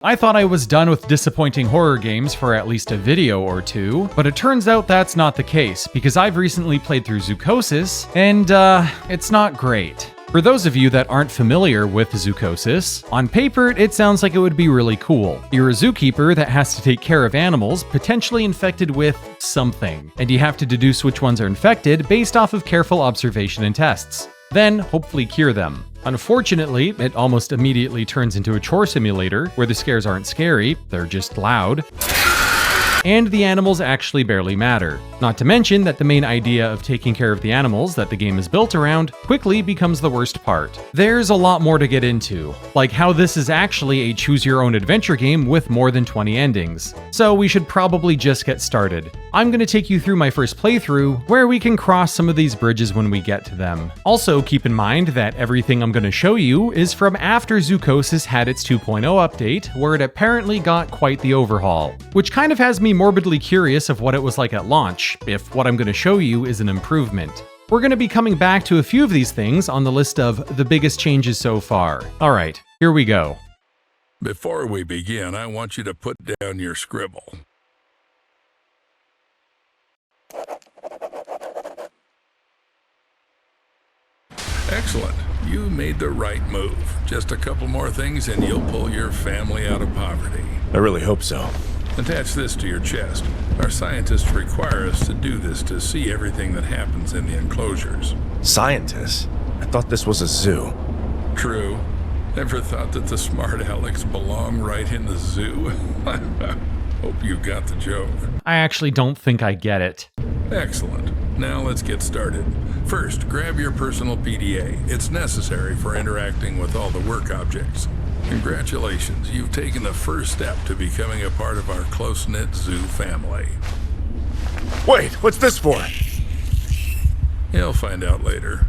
I thought I was done with disappointing horror games for at least a video or two, but it turns out that's not the case, because I've recently played through Zoochosis, and it's not great. For those of you that aren't familiar with Zoochosis, on paper it sounds like it would be really cool. You're a zookeeper that has to take care of animals potentially infected with something, and you have to deduce which ones are infected based off of careful observation and tests. Then hopefully cure them. Unfortunately, it almost immediately turns into a chore simulator where the scares aren't scary, they're just loud. And the animals actually barely matter. Not to mention that the main idea of taking care of the animals that the game is built around quickly becomes the worst part. There's a lot more to get into, like how this is actually a choose-your-own-adventure game with more than 20 endings. So we should probably just get started. I'm going to take you through my first playthrough, where we can cross some of these bridges when we get to them. Also, keep in mind that everything I'm going to show you is from after Zoochosis had its 2.0 update, where it apparently got quite the overhaul, which kind of has me morbidly curious of what it was like at launch, if what I'm going to show you is an improvement. We're going to be coming back to a few of these things on the list of the biggest changes so far. Alright, here we go. Before we begin, I want you to put down your scribble. Excellent. You made the right move. Just a couple more things and you'll pull your family out of poverty. I really hope so. Attach this to your chest. Our scientists require us to do this to see everything that happens in the enclosures. Scientists? I thought this was a zoo. True. Ever thought that the smart Alex belong right in the zoo? Hope you got the joke. I actually don't think I get it. Excellent. Now let's get started. First, grab your personal PDA. It's necessary for interacting with all the work objects. Congratulations, you've taken the first step to becoming a part of our close-knit zoo family. Wait, what's this for? You'll find out later.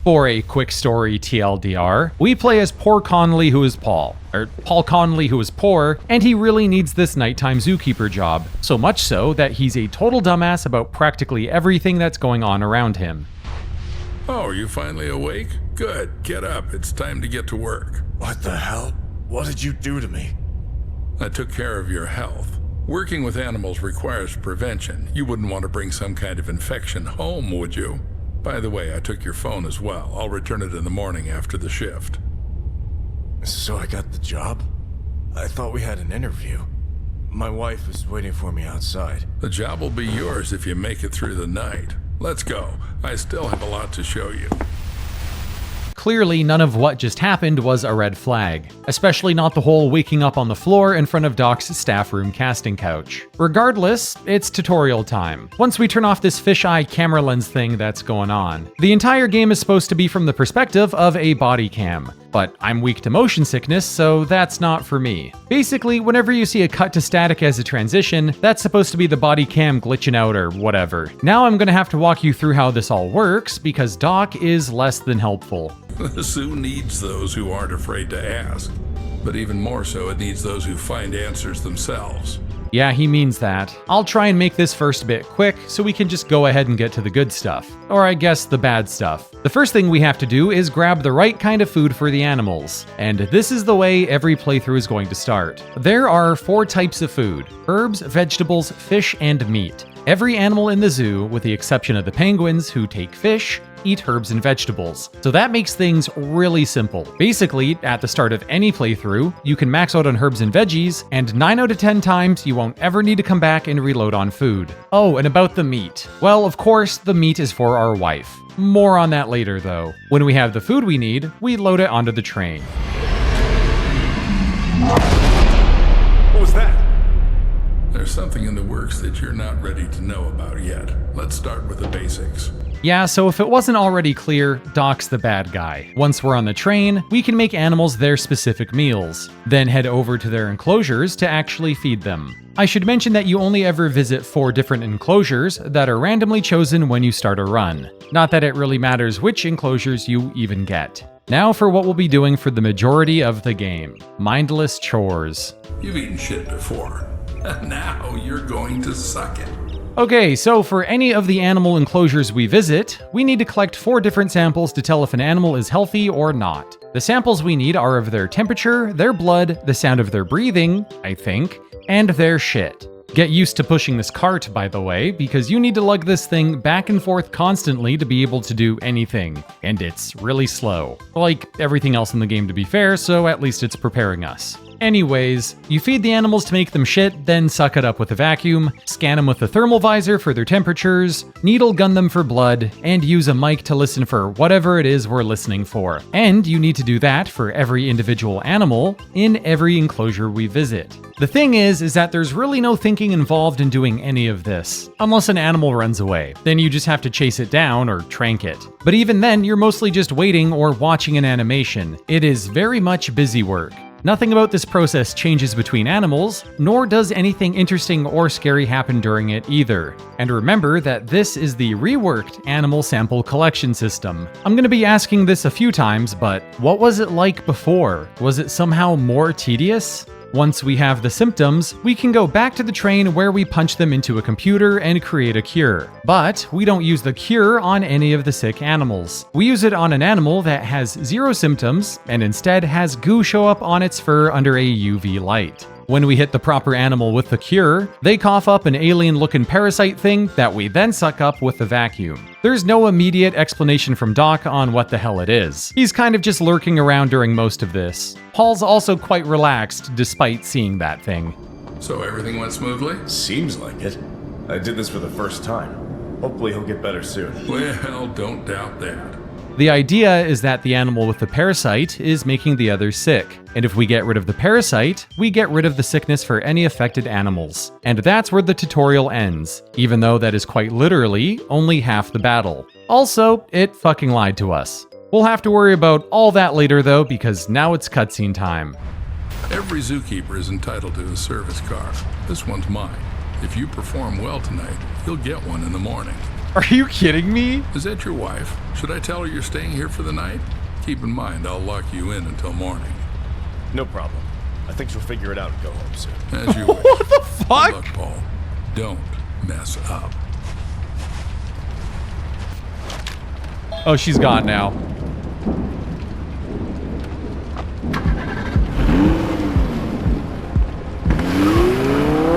For a quick story TLDR, we play as Poor Conley who is Paul, or Paul Conley who is poor, and he really needs this nighttime zookeeper job, so much so that he's a total dumbass about practically everything that's going on around him. Oh, are you finally awake? Good, get up, it's time to get to work. What the hell? What did you do to me? I took care of your health. Working with animals requires prevention. You wouldn't want to bring some kind of infection home, would you? By the way, I took your phone as well. I'll return it in the morning after the shift. So I got the job? I thought we had an interview. My wife is waiting for me outside. The job will be yours if you make it through the night. Let's go. I still have a lot to show you. Clearly, none of what just happened was a red flag, especially not the whole waking up on the floor in front of Doc's staff room casting couch. Regardless, it's tutorial time. Once we turn off this fisheye camera lens thing that's going on, the entire game is supposed to be from the perspective of a body cam. But I'm weak to motion sickness, so that's not for me. Basically, whenever you see a cut to static as a transition, that's supposed to be the body cam glitching out or whatever. Now I'm gonna have to walk you through how this all works, because Doc is less than helpful. The zoo needs those who aren't afraid to ask. But even more so, it needs those who find answers themselves. Yeah, he means that. I'll try and make this first bit quick, so we can just go ahead and get to the good stuff. Or I guess the bad stuff. The first thing we have to do is grab the right kind of food for the animals. And this is the way every playthrough is going to start. There are 4 types of food: herbs, vegetables, fish, and meat. Every animal in the zoo, with the exception of the penguins who take fish, eat herbs and vegetables. So that makes things really simple. Basically, at the start of any playthrough, you can max out on herbs and veggies, and 9 out of 10 times you won't ever need to come back and reload on food. Oh, and about the meat. Well, of course, the meat is for our wife. More on that later, though. When we have the food we need, we load it onto the train. What was that? There's something in the works that you're not ready to know about yet. Let's start with the basics. Yeah, so if it wasn't already clear, Doc's the bad guy. Once we're on the train, we can make animals their specific meals, then head over to their enclosures to actually feed them. I should mention that you only ever visit 4 different enclosures that are randomly chosen when you start a run. Not that it really matters which enclosures you even get. Now for what we'll be doing for the majority of the game: mindless chores. You've eaten shit before. Now you're going to suck it. Okay, so for any of the animal enclosures we visit, we need to collect 4 different samples to tell if an animal is healthy or not. The samples we need are of their temperature, their blood, the sound of their breathing, I think, and their shit. Get used to pushing this cart, by the way, because you need to lug this thing back and forth constantly to be able to do anything, and it's really slow. Like everything else in the game, to be fair, so at least it's preparing us. Anyways, you feed the animals to make them shit, then suck it up with a vacuum, scan them with a thermal visor for their temperatures, needle gun them for blood, and use a mic to listen for whatever it is we're listening for. And you need to do that for every individual animal in every enclosure we visit. The thing is that there's really no thinking involved in doing any of this, unless an animal runs away. Then you just have to chase it down or trank it. But even then, you're mostly just waiting or watching an animation. It is very much busy work. Nothing about this process changes between animals, nor does anything interesting or scary happen during it either. And remember that this is the reworked animal sample collection system. I'm gonna be asking this a few times, but what was it like before? Was it somehow more tedious? Once we have the symptoms, we can go back to the train where we punch them into a computer and create a cure. But we don't use the cure on any of the sick animals. We use it on an animal that has 0 symptoms and instead has goo show up on its fur under a UV light. When we hit the proper animal with the cure, they cough up an alien-looking parasite thing that we then suck up with the vacuum. There's no immediate explanation from Doc on what the hell it is. He's kind of just lurking around during most of this. Paul's also quite relaxed despite seeing that thing. So everything went smoothly? Seems like it. I did this for the first time. Hopefully he'll get better soon. Well, don't doubt that. The idea is that the animal with the parasite is making the others sick, and if we get rid of the parasite, we get rid of the sickness for any affected animals. And that's where the tutorial ends, even though that is quite literally only half the battle. Also, it fucking lied to us. We'll have to worry about all that later though, because now it's cutscene time. Every zookeeper is entitled to a service car. This one's mine. If you perform well tonight, you'll get one in the morning. Are you kidding me? Is that your wife? Should I tell her you're staying here for the night? Keep in mind, I'll lock you in until morning. No problem. I think she'll figure it out and go home soon. As you wish. What the fuck? Good luck, Paul. Don't mess up. Oh, she's gone now.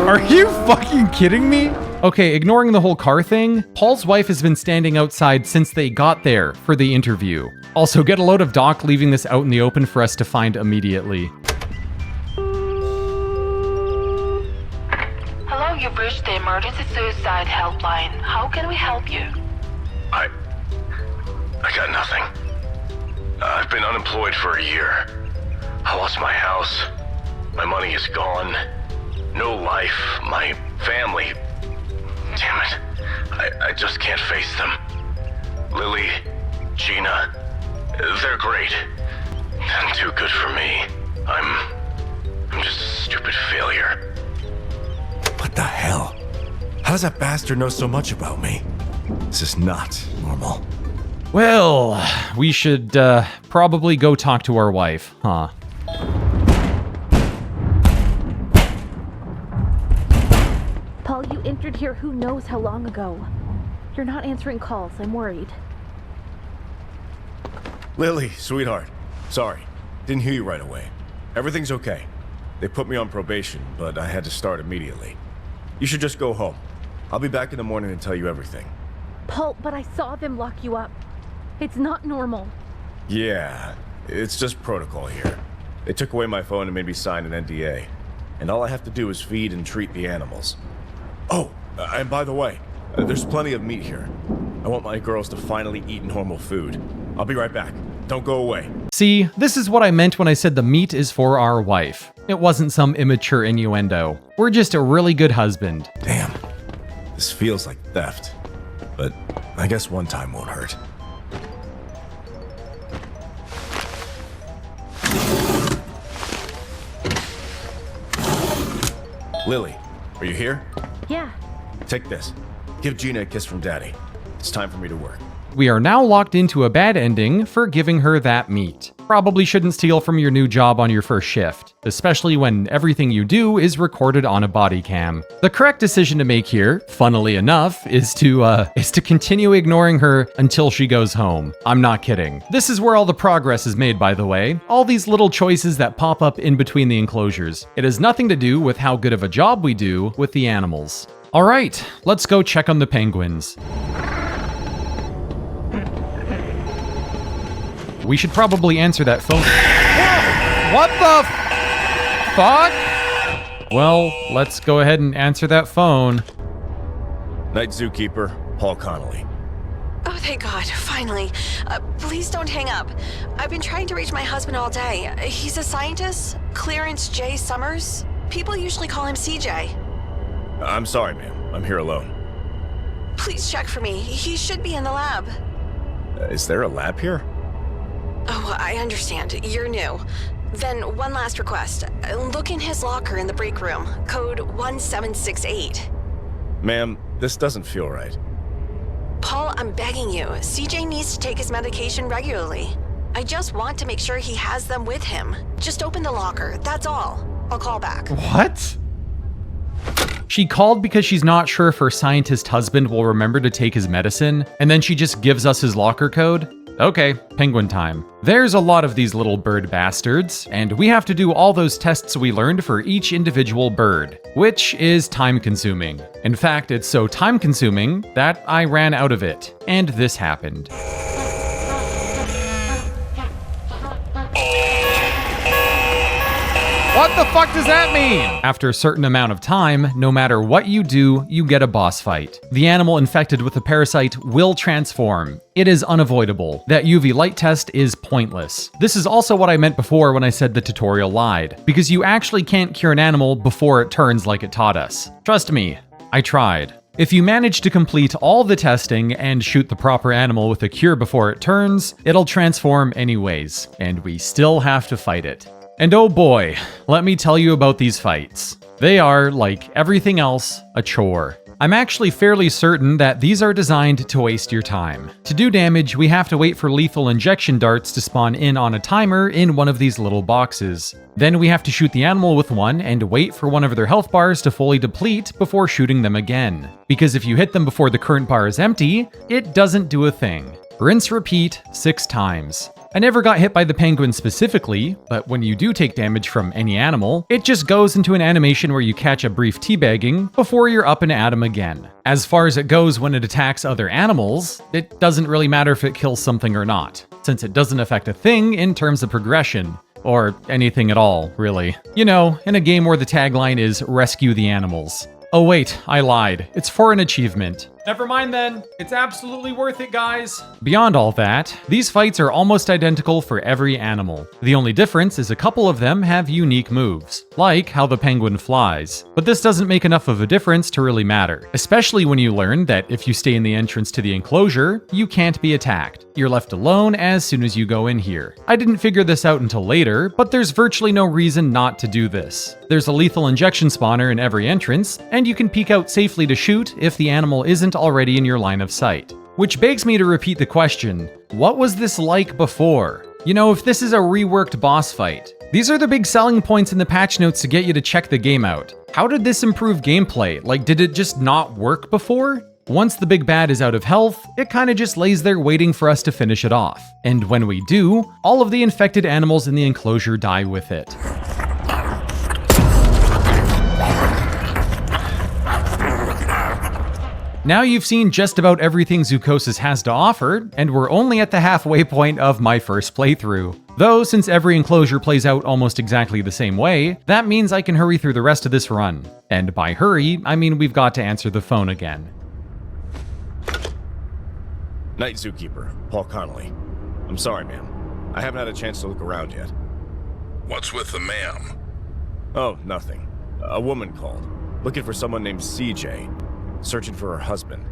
Are you fucking kidding me? Okay, ignoring the whole car thing, Paul's wife has been standing outside since they got there for the interview. Also, get a load of Doc leaving this out in the open for us to find immediately. Hello, you've reached the emergency suicide helpline. How can we help you? I got nothing. I've been unemployed for a year. I lost my house. My money is gone. No life. My family. Damn it. I just can't face them. Lily, Gina, they're great. And too good for me. I'm just a stupid failure. What the hell? How does that bastard know so much about me? This is not normal. Well, we should probably go talk to our wife, huh? Paul, you entered here who knows how long ago. You're not answering calls. I'm worried. Lily, sweetheart. Sorry. Didn't hear you right away. Everything's okay. They put me on probation, but I had to start immediately. You should just go home. I'll be back in the morning and tell you everything. Paul, but I saw them lock you up. It's not normal. Yeah, it's just protocol here. They took away my phone and made me sign an NDA. And all I have to do is feed and treat the animals. Oh, and by the way, there's plenty of meat here. I want my girls to finally eat normal food. I'll be right back. Don't go away. See, this is what I meant when I said the meat is for our wife. It wasn't some immature innuendo. We're just a really good husband. Damn, this feels like theft. But I guess one time won't hurt. Lily, are you here? Yeah. Take this. Give Gina a kiss from Daddy. It's time for me to work. We are now locked into a bad ending for giving her that meat. Probably shouldn't steal from your new job on your first shift, especially when everything you do is recorded on a body cam. The correct decision to make here, funnily enough, is to continue ignoring her until she goes home. I'm not kidding. This is where all the progress is made, by the way. All these little choices that pop up in between the enclosures. It has nothing to do with how good of a job we do with the animals. All right, let's go check on the penguins. We should probably answer that phone. What the fuck? Well, let's go ahead and answer that phone. Night Zookeeper, Paul Connolly. Oh, thank God, finally. Please don't hang up. I've been trying to reach my husband all day. He's a scientist, Clarence J. Summers. People usually call him CJ. I'm sorry, ma'am. I'm here alone. Please check for me. He should be in the lab. Is there a lab here? Oh, I understand. You're new. Then one last request. Look in his locker in the break room. Code 1768. Ma'am, this doesn't feel right. Paul, I'm begging you. CJ needs to take his medication regularly. I just want to make sure he has them with him. Just open the locker, that's all. I'll call back. What? She called because she's not sure if her scientist husband will remember to take his medicine, and then she just gives us his locker code? Okay, penguin time. There's a lot of these little bird bastards, and we have to do all those tests we learned for each individual bird, which is time-consuming. In fact, it's so time-consuming that I ran out of it, and this happened. What the fuck does that mean? After a certain amount of time, no matter what you do, you get a boss fight. The animal infected with the parasite will transform. It is unavoidable. That UV light test is pointless. This is also what I meant before when I said the tutorial lied, because you actually can't cure an animal before it turns like it taught us. Trust me, I tried. If you manage to complete all the testing and shoot the proper animal with a cure before it turns, it'll transform anyways, and we still have to fight it. And oh boy, let me tell you about these fights. They are, like everything else, a chore. I'm actually fairly certain that these are designed to waste your time. To do damage, we have to wait for lethal injection darts to spawn in on a timer in one of these little boxes. Then we have to shoot the animal with one and wait for one of their health bars to fully deplete before shooting them again. Because if you hit them before the current bar is empty, it doesn't do a thing. Rinse repeat 6 times. I never got hit by the penguin specifically, but when you do take damage from any animal, it just goes into an animation where you catch a brief teabagging before you're up and at 'em again. As far as it goes when it attacks other animals, it doesn't really matter if it kills something or not, since it doesn't affect a thing in terms of progression. Or anything at all, really. You know, in a game where the tagline is rescue the animals. Oh wait, I lied. It's for an achievement. Never mind then. It's absolutely worth it, guys. Beyond all that, these fights are almost identical for every animal. The only difference is a couple of them have unique moves, like how the penguin flies. But this doesn't make enough of a difference to really matter, especially when you learn that if you stay in the entrance to the enclosure, you can't be attacked. You're left alone as soon as you go in here. I didn't figure this out until later, but there's virtually no reason not to do this. There's a lethal injection spawner in every entrance, and you can peek out safely to shoot if the animal isn't already in your line of sight. Which begs me to repeat the question, what was this like before? You know, if this is a reworked boss fight, these are the big selling points in the patch notes to get you to check the game out. How did this improve gameplay? Like, did it just not work before? Once the big bad is out of health, it kinda just lays there waiting for us to finish it off. And when we do, all of the infected animals in the enclosure die with it. Now you've seen just about everything Zoochosis has to offer, and we're only at the halfway point of my first playthrough. Though, since every enclosure plays out almost exactly the same way, that means I can hurry through the rest of this run. And by hurry, I mean we've got to answer the phone again. Night Zookeeper, Paul Connolly. I'm sorry, ma'am. I haven't had a chance to look around yet. What's with the ma'am? Oh, nothing. A woman called, looking for someone named CJ. Searching for her husband.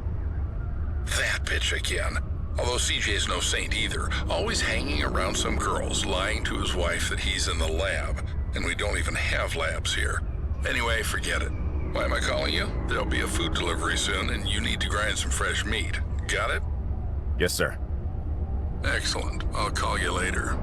That bitch again. Although CJ's no saint either, always hanging around some girls, lying to his wife that he's in the lab, and we don't even have labs here. Anyway, forget it. Why am I calling you? There'll be a food delivery soon, and you need to grind some fresh meat. Got it? Yes, sir. Excellent. I'll call you later.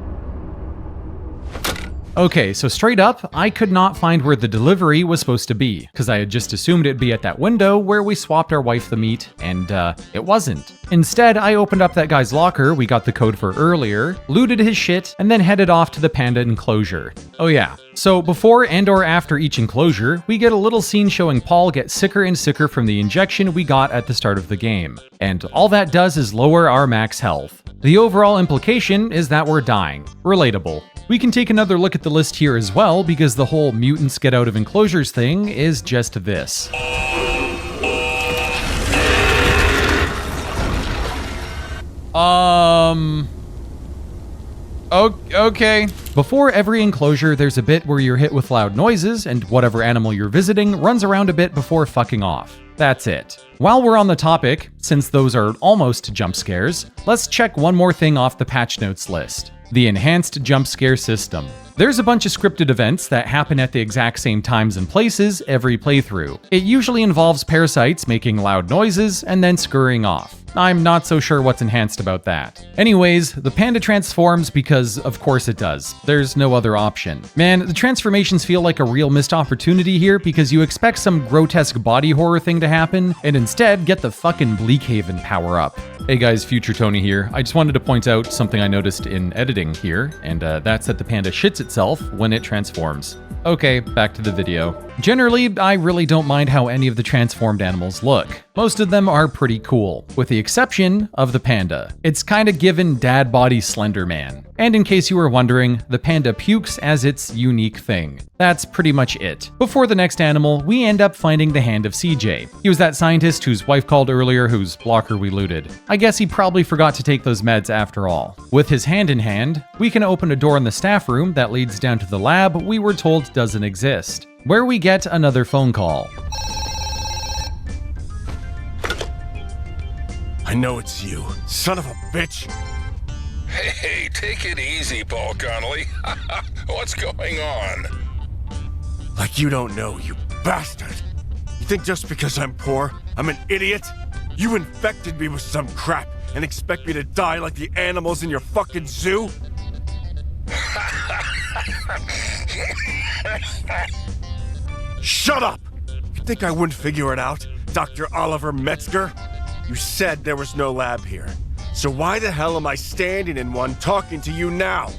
Okay, so straight up, I could not find where the delivery was supposed to be, because I had just assumed it'd be at that window where we swapped our wife the meat, and it wasn't. Instead, I opened up that guy's locker we got the code for earlier, looted his shit, and then headed off to the panda enclosure. Oh yeah, so before and or after each enclosure, we get a little scene showing Paul get sicker and sicker from the injection we got at the start of the game. And all that does is lower our max health. The overall implication is that we're dying. Relatable. We can take another look at the list here as well, because the whole mutants get out of enclosures thing is just this. Okay. Before every enclosure, there's a bit where you're hit with loud noises, and whatever animal you're visiting runs around a bit before fucking off. That's it. While we're on the topic, since those are almost jump scares, let's check one more thing off the patch notes list. The enhanced jump scare system. There's a bunch of scripted events that happen at the exact same times and places every playthrough. It usually involves parasites making loud noises and then scurrying off. I'm not so sure what's enhanced about that. Anyways, the panda transforms because of course it does. There's no other option. Man, the transformations feel like a real missed opportunity here because you expect some grotesque body horror thing to happen and instead get the fucking Bleakhaven power up. Hey guys, Future Tony here. I just wanted to point out something I noticed in editing here, and that's that the panda shits itself when it transforms. Okay, back to the video. Generally, I really don't mind how any of the transformed animals look. Most of them are pretty cool, with the exception of the panda. It's kinda given dad body Slender Man. And in case you were wondering, the panda pukes as its unique thing. That's pretty much it. Before the next animal, we end up finding the hand of CJ. He was that scientist whose wife called earlier whose locker we looted. I guess he probably forgot to take those meds after all. With his hand in hand, we can open a door in the staff room that leads down to the lab we were told doesn't exist, where we get another phone call. I know it's you, son of a bitch. Hey, take it easy, Paul Connolly. What's going on? Like you don't know, you bastard. You think just because I'm poor, I'm an idiot? You infected me with some crap and expect me to die like the animals in your fucking zoo? Shut up! You think I wouldn't figure it out, Dr. Oliver Metzger? You said there was no lab here. So why the hell am I standing in one talking to you now?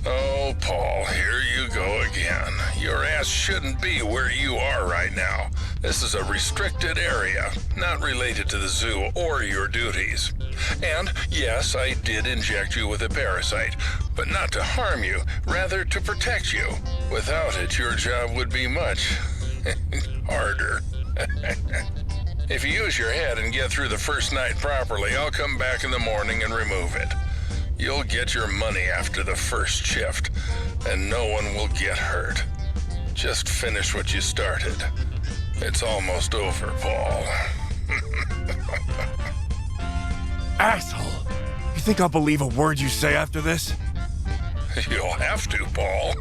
Oh, Paul, here you go again. Your ass shouldn't be where you are right now. This is a restricted area, not related to the zoo or your duties. And yes, I did inject you with a parasite, but not to harm you, rather to protect you. Without it, your job would be much harder. If you use your head and get through the first night properly, I'll come back in the morning and remove it. You'll get your money after the first shift, and no one will get hurt. Just finish what you started. It's almost over, Paul. Asshole! You think I'll believe a word you say after this? You'll have to, Paul.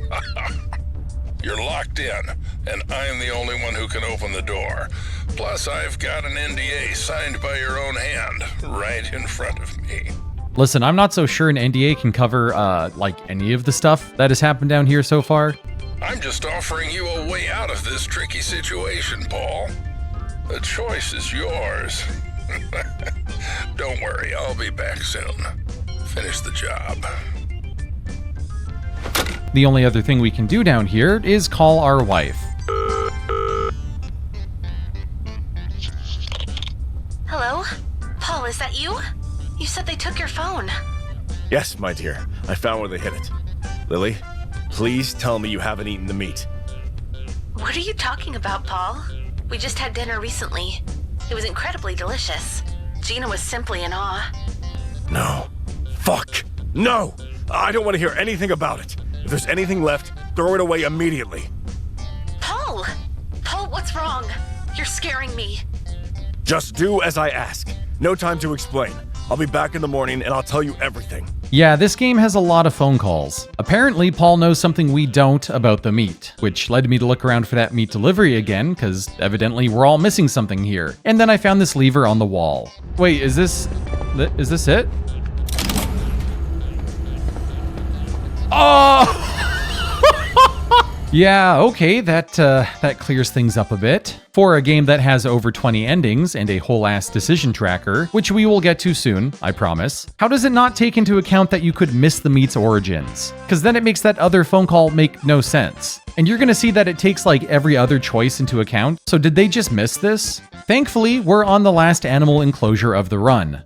You're locked in, and I'm the only one who can open the door. Plus, I've got an NDA signed by your own hand, right in front of me. Listen, I'm not so sure an NDA can cover, like, any of the stuff that has happened down here so far. I'm just offering you a way out of this tricky situation, Paul. The choice is yours. Don't worry, I'll be back soon. Finish the job. The only other thing we can do down here is call our wife. Hello? Paul, is that you? You said they took your phone. Yes, my dear. I found where they hid it. Lily, please tell me you haven't eaten the meat. What are you talking about, Paul? We just had dinner recently. It was incredibly delicious. Gina was simply in awe. No. Fuck. No! I don't want to hear anything about it. If there's anything left, throw it away immediately. Paul! Paul, what's wrong? You're scaring me. Just do as I ask. No time to explain. I'll be back in the morning and I'll tell you everything. Yeah, this game has a lot of phone calls. Apparently, Paul knows something we don't about the meat, which led me to look around for that meat delivery again, because evidently we're all missing something here. And then I found this lever on the wall. Wait, is this Is this it? Oh! Yeah, okay, that clears things up a bit. For a game that has over 20 endings and a whole-ass decision tracker, which we will get to soon, I promise, how does it not take into account that you could miss the meat's origins? Because then it makes that other phone call make no sense. And you're gonna see that it takes like every other choice into account, so did they just miss this? Thankfully, we're on the last animal enclosure of the run.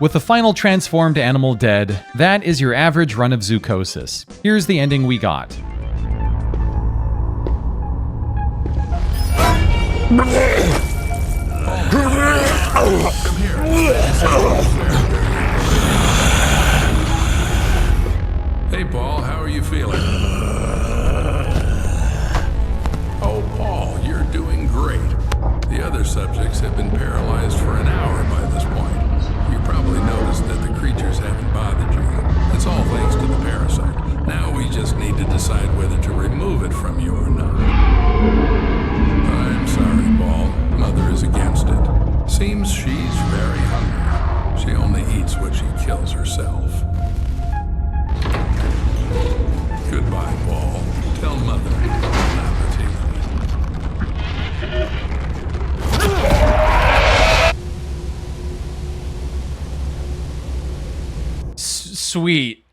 With the final transformed animal dead, that is your average run of Zoochosis. Here's the ending we got. Hey, Paul, how are you feeling? Oh, Paul, you're doing great. The other subjects have been paralyzed for an hour by this point. You probably noticed that the creatures haven't bothered you. It's all thanks to the parasite. Now we just need to decide whether to remove it from you or not. I'm sorry, Paul. Mother is against it. Seems she's very hungry. She only eats what she kills herself. Goodbye, Paul. Tell Mother. Bon appetit. Sweet.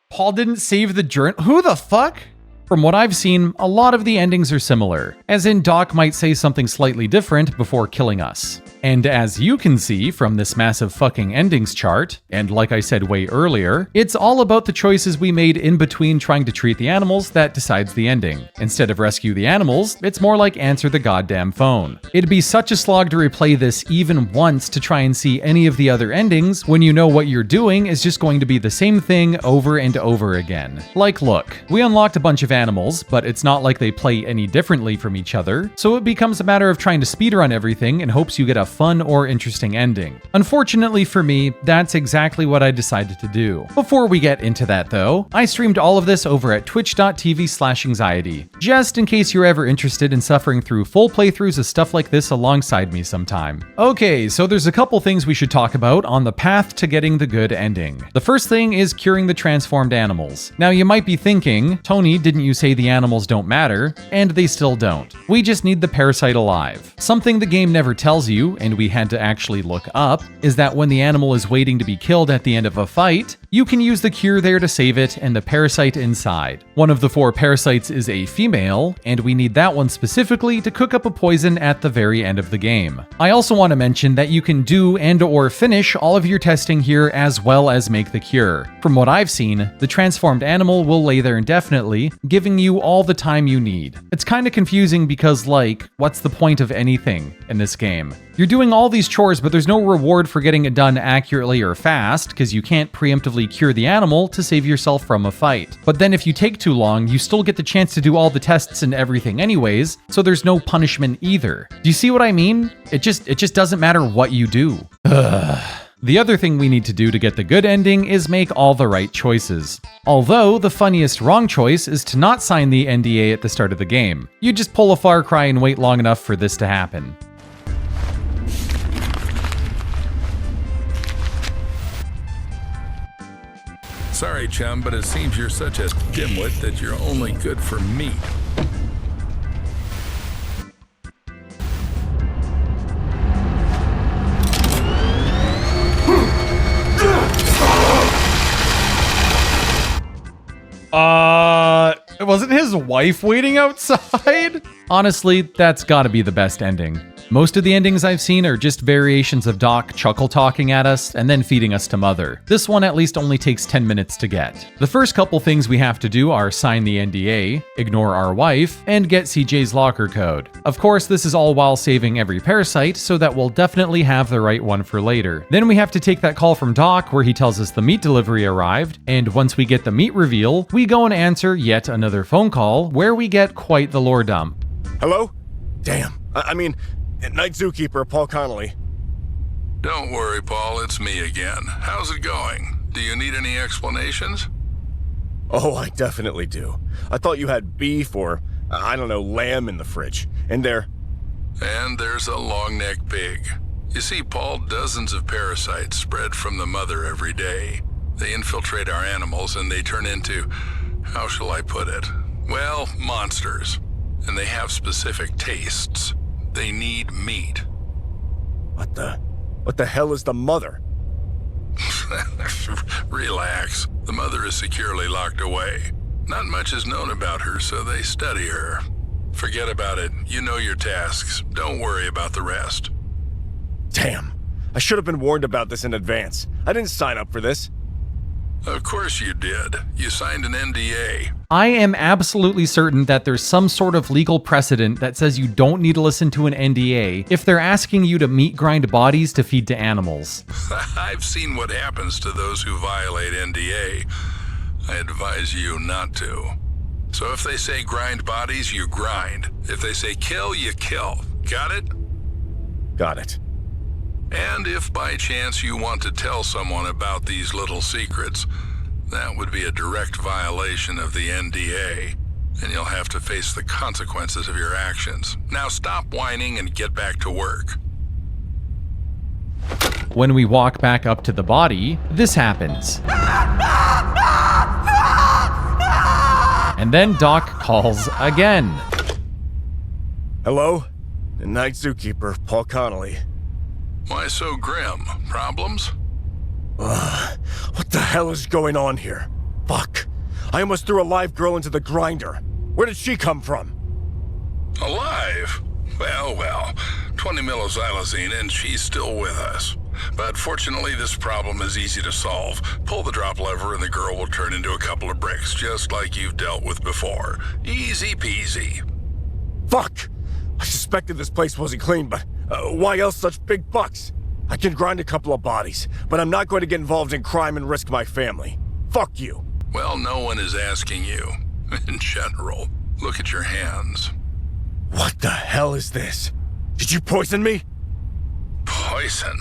Paul didn't save the journal. Who the fuck? From what I've seen, a lot of the endings are similar, as in Doc might say something slightly different before killing us. And as you can see from this massive fucking endings chart, and like I said way earlier, it's all about the choices we made in between trying to treat the animals that decides the ending. Instead of rescue the animals, it's more like answer the goddamn phone. It'd be such a slog to replay this even once to try and see any of the other endings when you know what you're doing is just going to be the same thing over and over again. Like look, we unlocked a bunch of animals, but it's not like they play any differently from each other, so it becomes a matter of trying to speedrun everything in hopes you get a fun or interesting ending. Unfortunately for me, that's exactly what I decided to do. Before we get into that though, I streamed all of this over at twitch.tv/anxiety, just in case you're ever interested in suffering through full playthroughs of stuff like this alongside me sometime. Okay, so there's a couple things we should talk about on the path to getting the good ending. The first thing is curing the transformed animals. Now you might be thinking, Tony, didn't you say the animals don't matter? And they still don't. We just need the parasite alive. Something the game never tells you, and we had to actually look up, is that when the animal is waiting to be killed at the end of a fight, you can use the cure there to save it and the parasite inside. One of the 4 parasites is a female, and we need that one specifically to cook up a poison at the very end of the game. I also want to mention that you can do and or finish all of your testing here as well as make the cure. From what I've seen, the transformed animal will lay there indefinitely, giving you all the time you need. It's kind of confusing because like, what's the point of anything in this game? You're doing all these chores, but there's no reward for getting it done accurately or fast, because you can't preemptively cure the animal to save yourself from a fight. But then if you take too long, you still get the chance to do all the tests and everything anyways, so there's no punishment either. Do you see what I mean? It just doesn't matter what you do. Ugh. The other thing we need to do to get the good ending is make all the right choices. Although, the funniest wrong choice is to not sign the NDA at the start of the game. You just pull a Far Cry and wait long enough for this to happen. Sorry, chum, but it seems you're such a dimwit that you're only good for meat. Wasn't his wife waiting outside? Honestly, that's gotta be the best ending. Most of the endings I've seen are just variations of Doc chuckle talking at us and then feeding us to Mother. This one at least only takes 10 minutes to get. The first couple things we have to do are sign the NDA, ignore our wife, and get CJ's locker code. Of course, this is all while saving every parasite so that we'll definitely have the right one for later. Then we have to take that call from Doc where he tells us the meat delivery arrived, and once we get the meat reveal, we go and answer yet another phone call where we get quite the lore dump. Hello? Damn. I mean, Night Zookeeper Paul Connolly. Don't worry, Paul, it's me again. How's it going? Do you need any explanations? Oh, I definitely do. I thought you had beef or, I don't know, lamb in the fridge. And there's a long-necked pig. You see, Paul, dozens of parasites spread from the mother every day. They infiltrate our animals and they turn into, how shall I put it? Well, monsters. And they have specific tastes. They need meat. What the hell is the mother? Relax. The mother is securely locked away. Not much is known about her, so they study her. Forget about it. You know your tasks. Don't worry about the rest. Damn. I should have been warned about this in advance. I didn't sign up for this. Of course you did. You signed an NDA. I am absolutely certain that there's some sort of legal precedent that says you don't need to listen to an NDA if they're asking you to meat grind bodies to feed to animals. I've seen what happens to those who violate NDA. I advise you not to. So if they say grind bodies, you grind. If they say kill, you kill. Got it? Got it. And if by chance you want to tell someone about these little secrets, that would be a direct violation of the NDA, and you'll have to face the consequences of your actions. Now stop whining and get back to work. When we walk back up to the body, this happens. And then Doc calls again. Hello? The night zookeeper, Paul Connolly. Why so grim? Problems? What the hell is going on here? Fuck. I almost threw a live girl into the grinder. Where did she come from? Alive? Well, 20 millixylazine and she's still with us. But fortunately, this problem is easy to solve. Pull the drop lever and the girl will turn into a couple of bricks, just like you've dealt with before. Easy peasy. Fuck! I suspected this place wasn't clean, but why else such big bucks? I can grind a couple of bodies, but I'm not going to get involved in crime and risk my family. Fuck you. Well, no one is asking you. In general, look at your hands. What the hell is this? Did you poison me? Poison?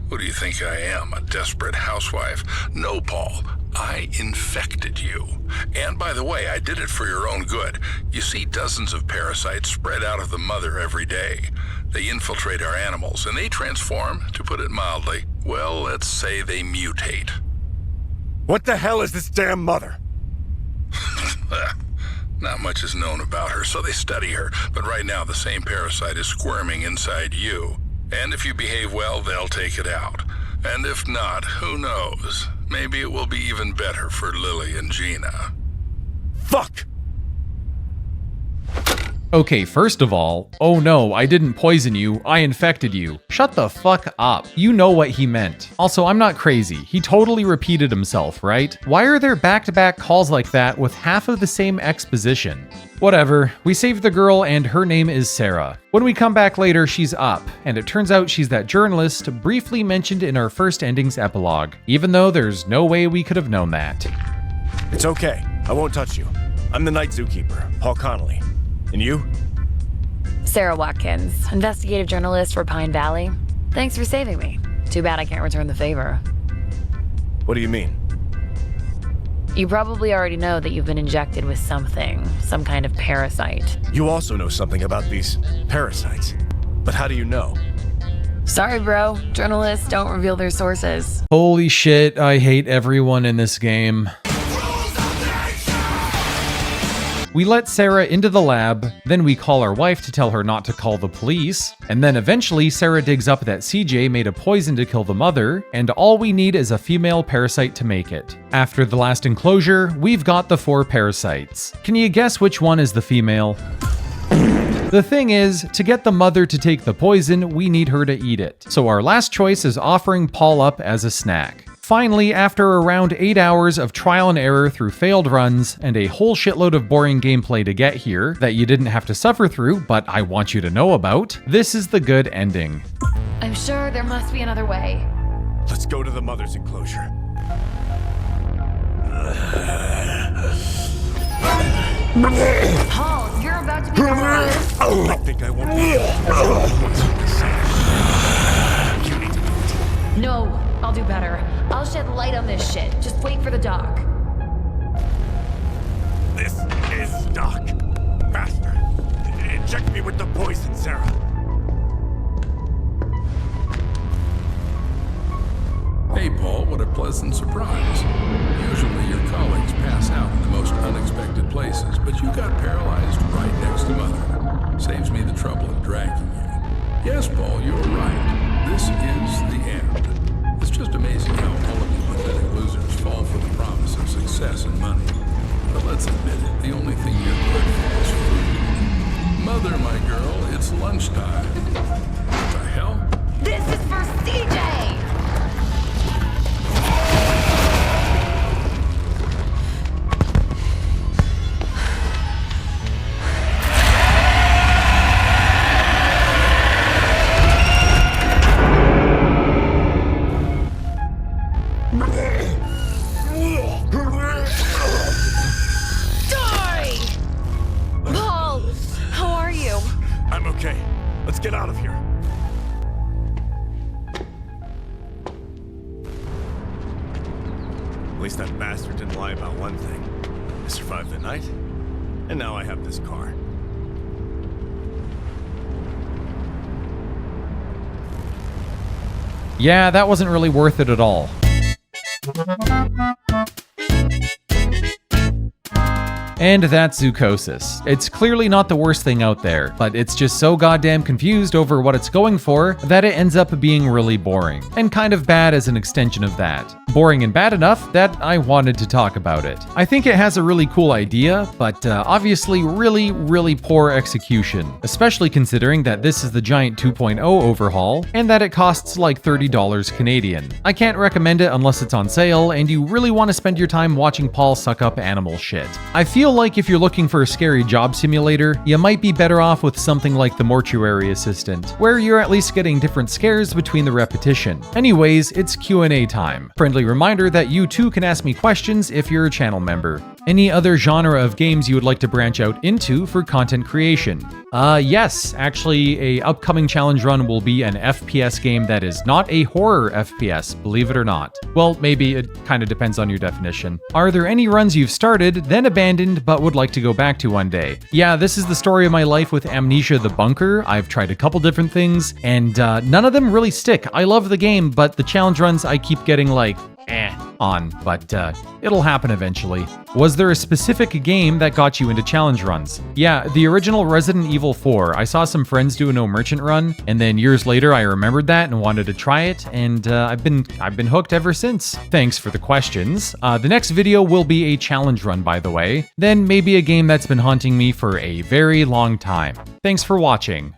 Who do you think I am, a desperate housewife? No, Paul. I infected you. And by the way, I did it for your own good. You see dozens of parasites spread out of the mother every day. They infiltrate our animals, and they transform, to put it mildly. Well, let's say they mutate. What the hell is this damn mother? Not much is known about her, so they study her. But right now, the same parasite is squirming inside you. And if you behave well, they'll take it out. And if not, who knows? Maybe it will be even better for Lily and Gina. Fuck! Okay, first of all, oh no, I didn't poison you, I infected you. Shut the fuck up. You know what he meant. Also, I'm not crazy. He totally repeated himself, right? Why are there back-to-back calls like that with half of the same exposition? Whatever, we saved the girl and her name is Sarah. When we come back later, she's up, and it turns out she's that journalist briefly mentioned in our first ending's epilogue, even though there's no way we could have known that. It's okay. I won't touch you. I'm the night zookeeper, Paul Connolly. And you? Sarah Watkins, investigative journalist for Pine Valley. Thanks for saving me. Too bad I can't return the favor. What do you mean? You probably already know that you've been injected with something, some kind of parasite. You also know something about these parasites. But how do you know? Sorry, bro. Journalists don't reveal their sources. Holy shit, I hate everyone in this game. We let Sarah into the lab, then we call our wife to tell her not to call the police, and then eventually Sarah digs up that CJ made a poison to kill the mother, and all we need is a female parasite to make it. After the last enclosure, we've got the 4 parasites. Can you guess which one is the female? The thing is, to get the mother to take the poison, we need her to eat it. So our last choice is offering Paul up as a snack. Finally, after around 8 hours of trial and error through failed runs and a whole shitload of boring gameplay to get here that you didn't have to suffer through, but I want you to know about, this is the good ending. I'm sure there must be another way. Let's go to the mother's enclosure. Paul, you're about to be alive. I think I won't be able to. No, I'll do better. I'll shed light on this shit. Just wait for the doc. This is Doc. Bastard. Inject me with the poison, Sarah. Hey, Paul, what a pleasant surprise. Usually your colleagues pass out in the most unexpected places, but you got paralyzed right next to Mother. Saves me the trouble of dragging you. Yes, Paul, you're right. This is the end. It's just amazing how all of you pathetic losers fall for the promise of success and money. But let's admit it, the only thing you're good for is food. Mother, my girl, it's lunchtime. What the hell? This is for CJ! Let's get out of here. At least that bastard didn't lie about one thing. I survived the night, and now I have this car. Yeah, that wasn't really worth it at all. And that's Zoochosis. It's clearly not the worst thing out there, but it's just so goddamn confused over what it's going for that it ends up being really boring, and kind of bad as an extension of that. Boring and bad enough that I wanted to talk about it. I think it has a really cool idea, but obviously really poor execution, especially considering that this is the giant 2.0 overhaul, and that it costs like $30 Canadian. I can't recommend it unless it's on sale, and you really want to spend your time watching Paul suck up animal shit. I feel like if you're looking for a scary job simulator, you might be better off with something like the Mortuary Assistant, where you're at least getting different scares between the repetition. Anyways, it's Q&A time. Friendly reminder that you too can ask me questions if you're a channel member. Any other genre of games you would like to branch out into for content creation? Yes, actually, a upcoming challenge run will be an FPS game that is not a horror FPS, believe it or not. Well, maybe it kind of depends on your definition. Are there any runs you've started, then abandoned, but would like to go back to one day? Yeah, this is the story of my life with Amnesia the Bunker. I've tried a couple different things, and none of them really stick. I love the game, but the challenge runs I keep getting like, on, but it'll happen eventually. Was there a specific game that got you into challenge runs? Yeah, the original Resident Evil 4. I saw some friends do a no merchant run, and then years later I remembered that and wanted to try it, and I've been hooked ever since. Thanks for the questions. The next video will be a challenge run, by the way. Then maybe a game that's been haunting me for a very long time. Thanks for watching.